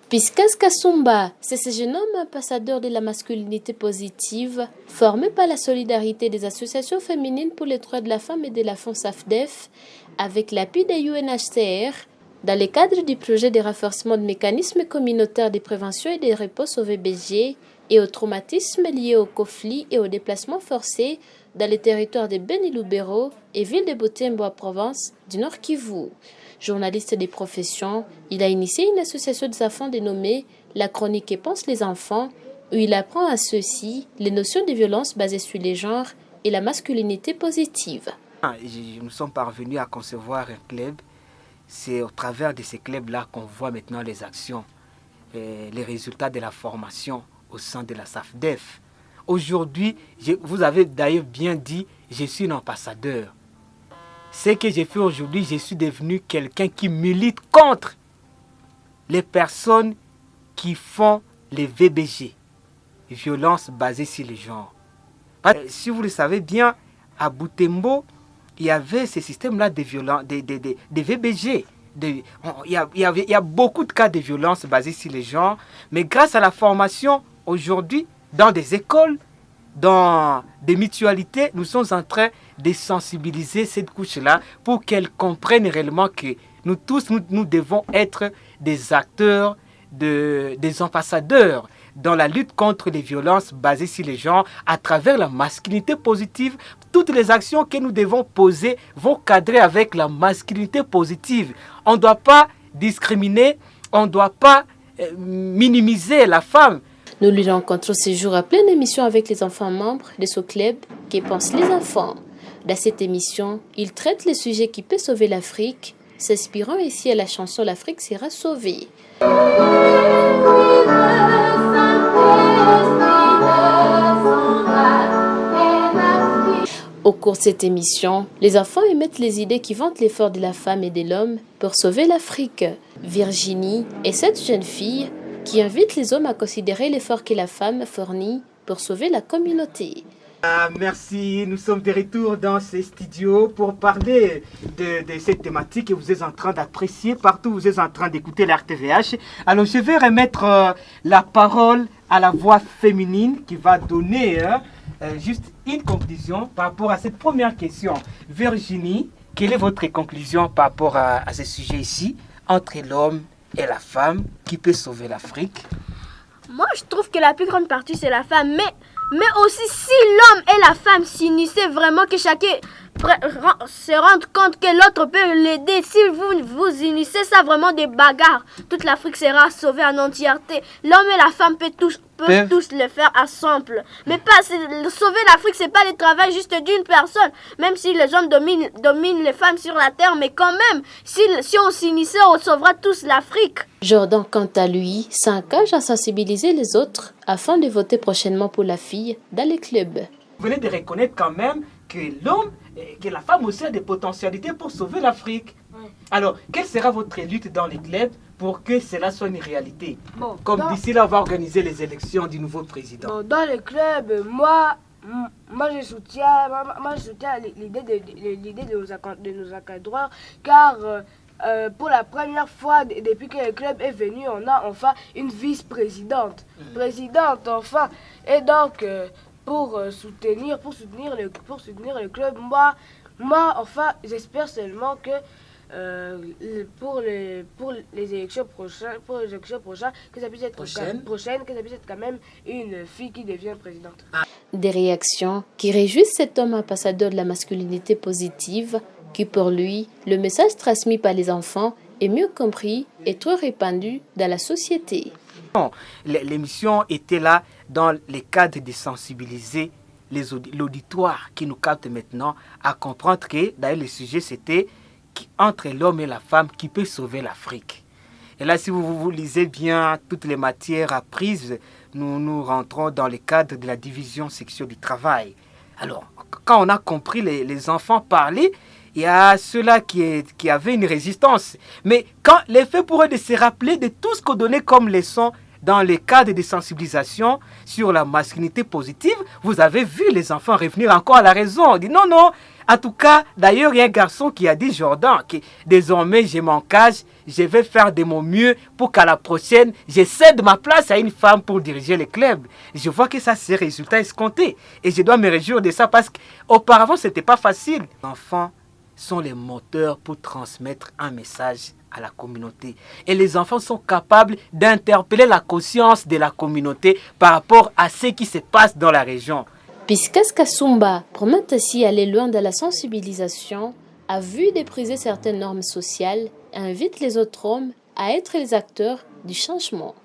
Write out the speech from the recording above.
Piscas Kasumba, c'est ce jeune homme ambassadeur de la masculinité positive, formé par la solidarité des associations féminines pour les droits de la femme et de la FONSAFDEF, avec l'appui de UNHCR, dans le cadre du projet de renforcement de mécanismes communautaires de prévention et de réponse au VBG et aux traumatismes liés aux conflits et aux déplacements forcés dans les territoires de Beni-Lubero et ville de Butembo-Provence du Nord Kivu. Journaliste des professions, il a initié une association des enfants dénommée La Chronique et Pense les enfants, où il apprend à ceux-ci les notions de violence basées sur les genres et la masculinité positive. Nous sommes parvenus à concevoir un club. C'est au travers de ces clubs-là qu'on voit maintenant les actions, les résultats de la formation au sein de la SAFDEF. Aujourd'hui, vous avez d'ailleurs bien dit, je suis un ambassadeur. Ce que j'ai fait aujourd'hui, je suis devenu quelqu'un qui milite contre les personnes qui font les VBG, violences basées sur le genre. Si vous le savez bien, à Butembo, il y avait ce système-là de VBG. Il y a beaucoup de cas de violences basées sur le genre, mais grâce à la formation aujourd'hui, dans des écoles, dans des mutualités, nous sommes en train de sensibiliser cette couche-là pour qu'elle comprenne réellement que nous tous, nous devons être des acteurs, des ambassadeurs dans la lutte contre les violences basées sur les genres à travers la masculinité positive. Toutes les actions que nous devons poser vont cadrer avec la masculinité positive. On ne doit pas discriminer, on ne doit pas minimiser la femme. Nous lui rencontrons ce jour à pleine émission avec les enfants membres de ce club qui pense les enfants. Dans cette émission, il traite les sujets qui peuvent sauver l'Afrique, s'inspirant ici à la chanson L'Afrique sera sauvée. Au cours de cette émission, les enfants émettent les idées qui vantent l'effort de la femme et de l'homme pour sauver l'Afrique. Virginie est cette jeune fille qui invite les hommes à considérer l'effort que la femme fournit pour sauver la communauté. Merci, nous sommes de retour dans ces studios pour parler de cette thématique que vous êtes en train d'apprécier partout, vous êtes en train d'écouter la RTVH. Alors je vais remettre la parole à la voix féminine qui va donner juste une conclusion par rapport à cette première question. Virginie, quelle est votre conclusion par rapport à ce sujet ici, entre l'homme et la femme, qui peut sauver l'Afrique? Moi, je trouve que la plus grande partie, c'est la femme. Mais aussi, si l'homme et la femme s'unissaient vraiment, que chacun se rende compte que l'autre peut l'aider. Si vous unissez ça vraiment des bagarres, toute l'Afrique sera sauvée en entièreté. L'homme et la femme peuvent tous le faire ensemble. Mais pas sauver l'Afrique, c'est pas le travail juste d'une personne. Même si les hommes dominent les femmes sur la terre, mais quand même, si on s'unissait, on sauvera tous l'Afrique. Jordan, quant à lui, s'engage à sensibiliser les autres afin de voter prochainement pour la fille dans les clubs. Vous venez de reconnaître quand même que l'homme, que la femme aussi a des potentialités pour sauver l'Afrique. Ouais. Alors, quelle sera votre lutte dans les clubs pour que cela soit une réalité? Comme d'ici là, on va organiser les élections du nouveau président. Dans les clubs, moi je soutiens l'idée de nos encadreurs, car pour la première fois depuis que le club est venu, on a enfin une vice-présidente. Présidente, enfin. Et donc, pour soutenir le club, moi enfin, j'espère seulement que pour les élections prochaines, que ça puisse être quand même une fille qui devient présidente. Des réactions qui réjouissent cet homme ambassadeur de la masculinité positive, qui pour lui, le message transmis par les enfants est mieux compris et trop répandu dans la société. L'émission était là dans le cadre de sensibiliser l'auditoire qui nous capte maintenant à comprendre que, d'ailleurs le sujet c'était entre l'homme et la femme qui peut sauver l'Afrique. Et là, si vous lisez bien toutes les matières apprises, nous rentrons dans le cadre de la division sexuelle du travail. Alors, quand on a compris les enfants parler, il y a ceux-là qui avaient une résistance. Mais quand les faits pour eux de se rappeler de tout ce qu'on donnait comme leçon, dans le cadre de sensibilisation sur la masculinité positive, vous avez vu les enfants revenir encore à la raison. On dit non, non. En tout cas, d'ailleurs, il y a un garçon qui a dit, Jordan, que désormais, je m'engage, je vais faire de mon mieux pour qu'à la prochaine, je cède ma place à une femme pour diriger le club. Je vois que ça, c'est le résultat escompté. Et je dois me réjouir de ça parce qu'auparavant, ce n'était pas facile. Les enfants sont les moteurs pour transmettre un message à la communauté. Et les enfants sont capables d'interpeller la conscience de la communauté par rapport à ce qui se passe dans la région. Piscas Kasumba promet ainsi aller loin dans la sensibilisation, a vu dépriser certaines normes sociales et invite les autres hommes à être les acteurs du changement.